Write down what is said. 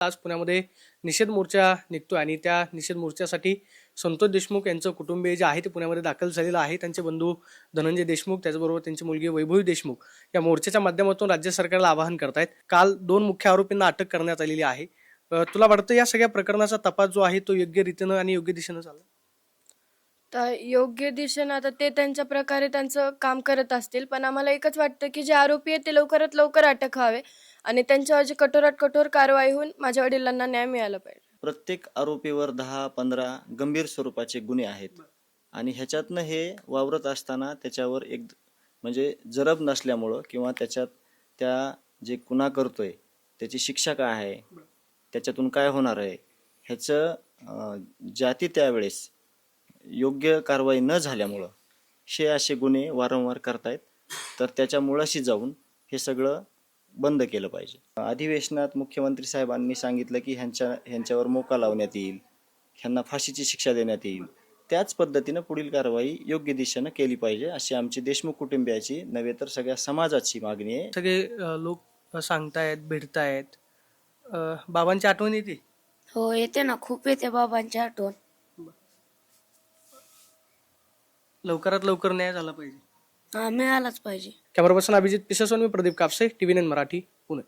आज पुण्यामध्ये निषेध मोर्चा निघतोय आणि त्या निषेध मोर्चासाठी संतोष देशमुख यांचं कुटुंबीय जे आहे ते पुण्यामध्ये दाखल झालेलं आहे. त्यांचे बंधू धनंजय देशमुख त्याचबरोबर त्यांची मुलगी वैभवी देशमुख या मोर्चाच्या माध्यमातून राज्य सरकारला आवाहन करतायत. काल 2 मुख्य आरोपींना अटक करण्यात आलेली आहे. तुला वाटतं या सगळ्या प्रकरणाचा तपास जो आहे तो योग्य रीतीनं आणि योग्य दिशेनं चालला? तर योग्य दिशेनं आता ते त्यांच्या प्रकारे त्यांचं काम करत असतील, पण आम्हाला एकच वाटतं की जे आरोपी आहेत ते लवकरात लवकर अटक व्हावे आणि त्यांच्यावर जी कठोरात कठोर कारवाई होऊन माझ्या वडिलांना न्याय मिळाला पाहिजे. प्रत्येक आरोपीवर 10-15 गंभीर स्वरूपाचे गुन्हे आहेत आणि ह्याच्यातनं हे वावरत असताना त्याच्यावर एक म्हणजे जरब नसल्यामुळं किंवा त्याच्यात त्या जे गुन्हा करतोय त्याची शिक्षा काय आहे, त्याच्यातून काय होणार आहे ह्याचं ज्या ती त्यावेळेस योग्य कारवाई न झाल्यामुळं हे असे गुन्हे वारंवार करतायत. तर त्याच्या मुळाशी जाऊन हे सगळं बंद केलं पाहिजे. अधिवेशनात मुख्यमंत्री साहेबांनी सांगितलं की ह्यांच्यावर मोका लावण्यात येईल, ह्यांना फाशीची शिक्षा देण्यात येईल. त्याच पद्धतीनं पुढील कारवाई योग्य दिशेनं केली पाहिजे अशी आमची देशमुख कुटुंबियाची नव्हे तर सगळ्या समाजाची मागणी आहे. सगळे लोक सांगतायत, भेटतायत. बाबांची आठवण येते? हो येते ना, खूप येते बाबांची आठवण. लवकरात लवकर न्याय झाला पाहिजे. मिळालाच पाहिजे. कॅमेरा पर्सन अभिजित पिसेसोन, मी प्रदीप कापसे, TV9 मराठी, पुणे.